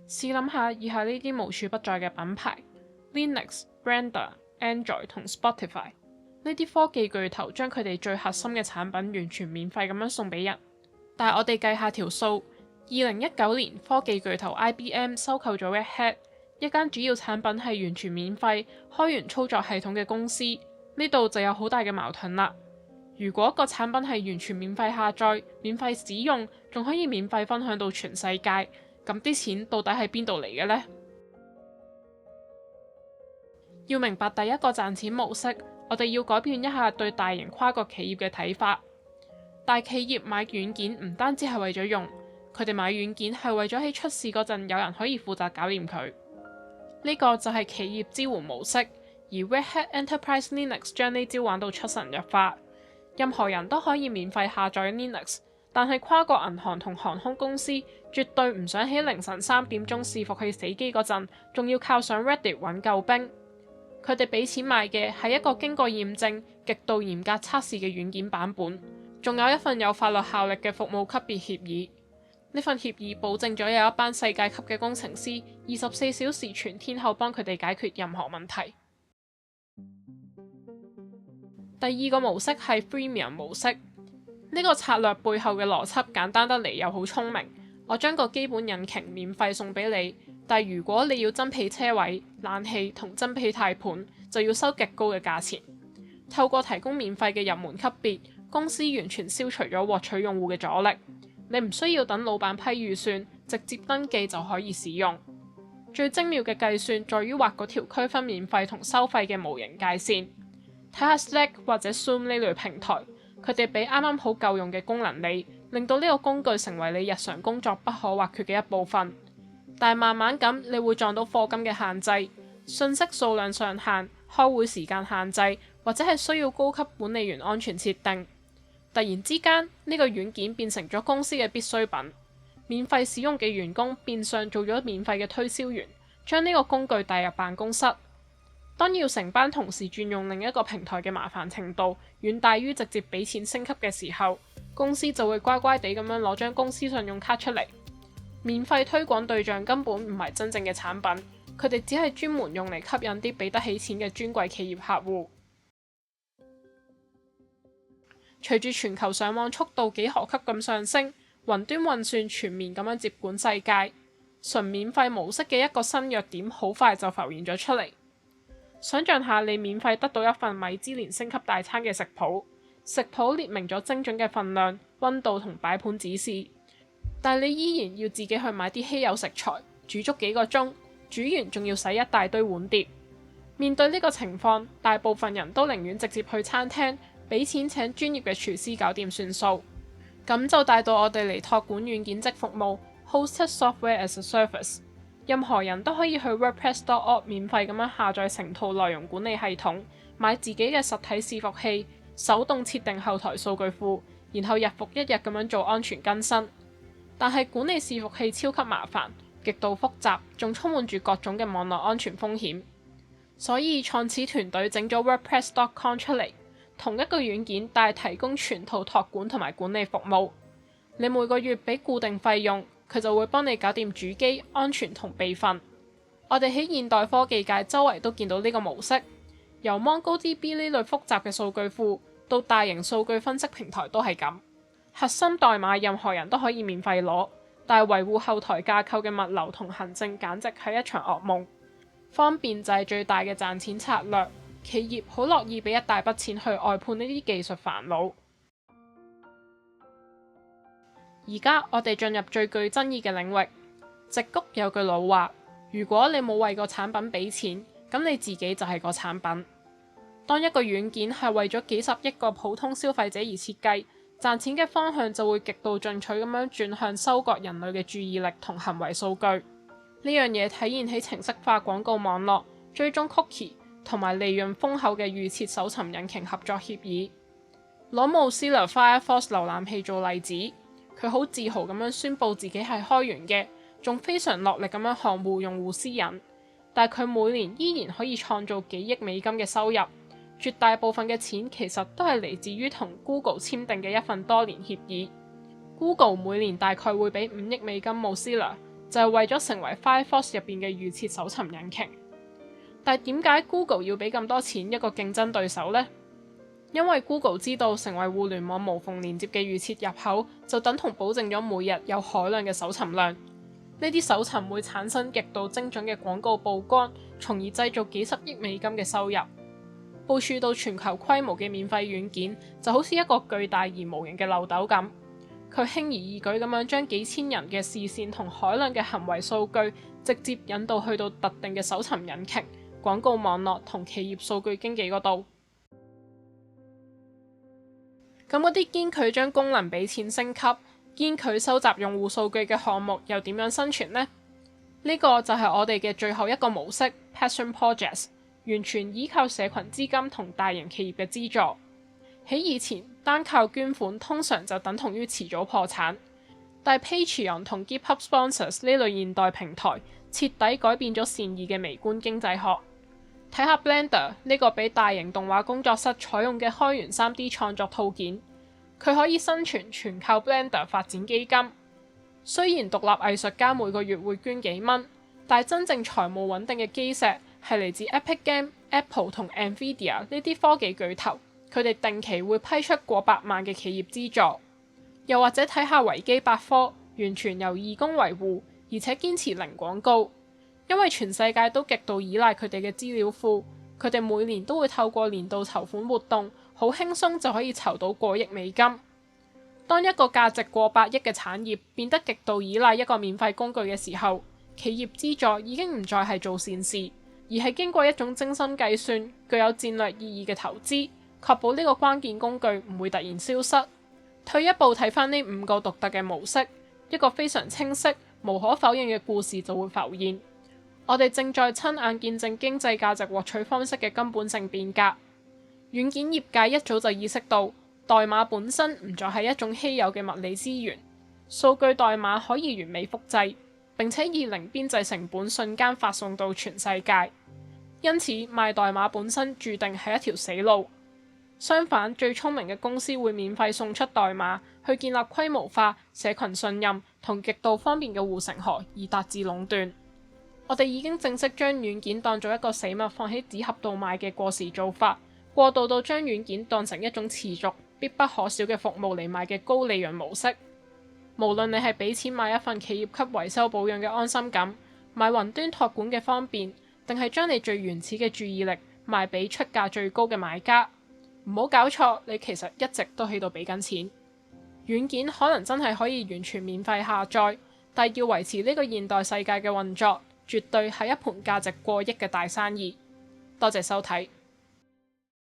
試諗下以下呢啲無處不在嘅品牌 Linux、Blender、Android 同 Spotify， 呢啲科技巨頭將佢哋最核心嘅產品完全免費咁樣送俾人。但係我哋計下條數，2019年科技巨頭 IBM 收購咗 Red Hat， 一間主要產品係完全免費、開源操作系統嘅公司，呢度就有好大嘅矛盾啦。如果個產品係完全免費下載、免費使用，仲可以免費分享到全世界，咁啲錢到底係邊度嚟嘅呢？要明白第一個賺錢模式，我哋要改變一下對大型跨國企業嘅睇法。大企業買軟件唔單止係為咗用，佢哋買軟件係為咗喺出事嗰陣有人可以負責搞掂佢。呢個就係企業支援模式，而 Red Hat Enterprise Linux 將呢招玩到出神入化。任何人都可以免費下載 Linux， 但係跨國銀行同航空公司絕對唔想喺凌晨3點鐘伺服器死機嗰陣，仲要靠上 Reddit 揾救兵。佢哋俾錢買嘅係一個經過驗證、極度嚴格測試嘅軟件版本，仲有一份有法律效力嘅服務級別協議。呢份協議保證咗有一班世界級嘅工程師24小時全天候幫佢哋解決任何問題。第二個模式係 Freemium 模式，呢個策略背後嘅邏輯簡單得嚟又好聰明。我將個基本引擎免費送俾你，但如果你要增配車位、冷氣同增配軚盤，就要收極高嘅價錢。透過提供免費嘅入門級別，公司完全消除咗獲取用戶嘅阻力。你唔需要等老闆批預算，直接登記就可以使用。最精妙嘅計算在於畫嗰條區分免費同收費嘅無形界線。睇下 Slack 或者 Zoom 呢類平台，佢哋俾啱啱好夠用嘅功能你，令到呢個工具成為你日常工作不可或缺嘅一部分。但係慢慢咁，你會撞到課金嘅限制、信息數量上限、開會時間限制，或者係需要高級管理員安全設定。突然之間，呢個軟件變成咗公司嘅必需品，免費使用嘅員工變相做咗免費嘅推銷員，將呢個工具帶入辦公室。當要成班同事轉用另一個平台嘅麻煩程度遠大於直接俾錢升級嘅時候，公司就會乖乖地咁樣攞張公司信用卡出嚟。免費推廣對象根本唔係真正嘅產品，佢哋只係專門用嚟吸引啲俾得起錢嘅尊貴企業客戶。隨住全球上網速度幾何級咁上升，雲端運算全面咁樣接管世界，純免費模式嘅一個新弱點好快就浮現咗出嚟。想像下你免費得到一份米芝蓮星級大餐嘅食譜，食譜列明咗精準嘅份量、溫度同擺盤指示，但你依然要自己去買啲稀有食材，煮足幾個鐘，煮完仲要洗一大堆碗碟。面對呢個情況，大部分人都寧願直接去餐廳，俾錢請專業嘅廚師搞掂算數。咁就帶到我哋嚟託管軟件即服務 Hosted Software as a Service。任何人都可以去 WordPress.org 免費咁樣下載成套內容管理系統，買自己嘅實體伺服器，手動設定後台數據庫，然後日復一日咁樣做安全更新。但係管理伺服器超級麻煩，極度複雜，仲充滿住各種嘅網絡安全風險。所以創始團隊整咗 WordPress.com 出嚟，同一個軟件但係提供全套託管同埋管理服務。你每個月俾固定費用，佢就會幫你搞掂主機、安全同備份。我哋喺現代科技界周圍都見到呢個模式，由 MongoDB 呢類複雜嘅數據庫到大型數據分析平台都係咁。核心代碼任何人都可以免費攞，但係維護後台架構嘅物流同行政簡直係一場噩夢。方便就係最大嘅賺錢策略，企業好樂意俾一大筆錢去外判呢啲技術煩惱。而家我哋進入最具爭議嘅領域。矽谷有句老話，如果你冇為個產品俾錢，咁你自己就係個產品。當一個軟件係為咗幾十億個普通消費者而設計，賺錢嘅方向就會極度進取咁樣轉向收割人類嘅注意力同行為數據。呢樣嘢體現喺程式化廣告網絡、追蹤 cookie 同埋利潤豐厚嘅預設搜尋引擎合作協議。攞 Mozilla Firefox 瀏覽器做例子，佢好自豪咁樣宣佈自己係開源嘅，仲非常落力咁樣捍護用戶私隱。但佢每年依然可以創造幾億美金嘅收入，絕大部分嘅錢其實都係嚟自於同 Google 簽訂嘅一份多年協議。Google 每年大概會俾5億美金 Mozilla，就係為咗成為 Firefox 入邊嘅預設搜尋引擎。但係點解 Google 要俾咁多錢一個競爭對手呢？因為 Google 知道成為互聯網無縫連接嘅預設入口，就等同保證咗每日有海量嘅搜尋量。呢啲搜尋會產生極度精準嘅廣告曝光，從而製造幾十億美金嘅收入。部署到全球規模嘅免費軟件就好似一個巨大而無形嘅漏斗咁，佢輕而易舉咁樣將幾千人嘅視線同海量嘅行為數據直接引導去到特定嘅搜尋引擎、廣告網絡同企業數據經紀嗰度。咁嗰啲堅拒將功能俾錢升級、堅拒收集用戶數據嘅項目又點樣生存呢？呢個就係我哋嘅最後一個模式 Passion Projects， 完全依靠社群資金同大型企業嘅資助。喺以前，單靠捐款通常就等同於遲早破產，但係 Patreon 同 GitHub Sponsors 呢類現代平台徹底改變咗善意嘅微觀經濟學。睇下 Blender 呢個俾大型動畫工作室採用嘅開源 3D 創作套件，佢可以生存全靠 Blender 發展基金。雖然獨立藝術家每個月會捐幾蚊，但係真正財務穩定嘅基石係嚟自 Epic Game、Apple 同 Nvidia 呢啲科技巨頭，佢哋定期會批出過百萬嘅企業資助。又或者睇下維基百科，完全由義工維護，而且堅持零廣告。因為全世界都極度依賴佢哋嘅資料庫，佢哋每年都會透過年度籌款活動，好輕鬆就可以籌到過億美金。當一個價值過百億嘅產業變得極度依賴一個免費工具嘅時候，企業資助已經唔再係做善事，而係經過一種精心計算、具有戰略意義嘅投資，確保呢個關鍵工具唔會突然消失。退一步睇返呢5個獨特嘅模式，一個非常清晰、無可否認嘅故事就會浮現。我哋正在親眼見證經濟價值獲取方式嘅根本性變革。軟件業界一早就意識到，代碼本身唔再係一種稀有嘅物理資源，數據代碼可以完美複製，並且以零邊際成本瞬間發送到全世界。因此，賣代碼本身注定係一條死路。相反，最聰明嘅公司會免費送出代碼，去建立規模化、社群信任同極度方便嘅護城河，以達至壟斷。我哋已經正式將軟件當做一個死物放喺紙盒度賣嘅過時做法，過渡到將軟件當成一種持續必不可少嘅服務嚟賣嘅高利潤模式。無論你係俾錢買一份企業級維修保養嘅安心感，買雲端託管嘅方便，定係將你最原始嘅注意力賣俾出價最高嘅買家，唔好搞錯，你其實一直都喺度俾緊錢。軟件可能真係可以完全免費下載，但係要維持呢個現代世界嘅運作，絕對係一盤價值過億嘅大生意。多謝收睇。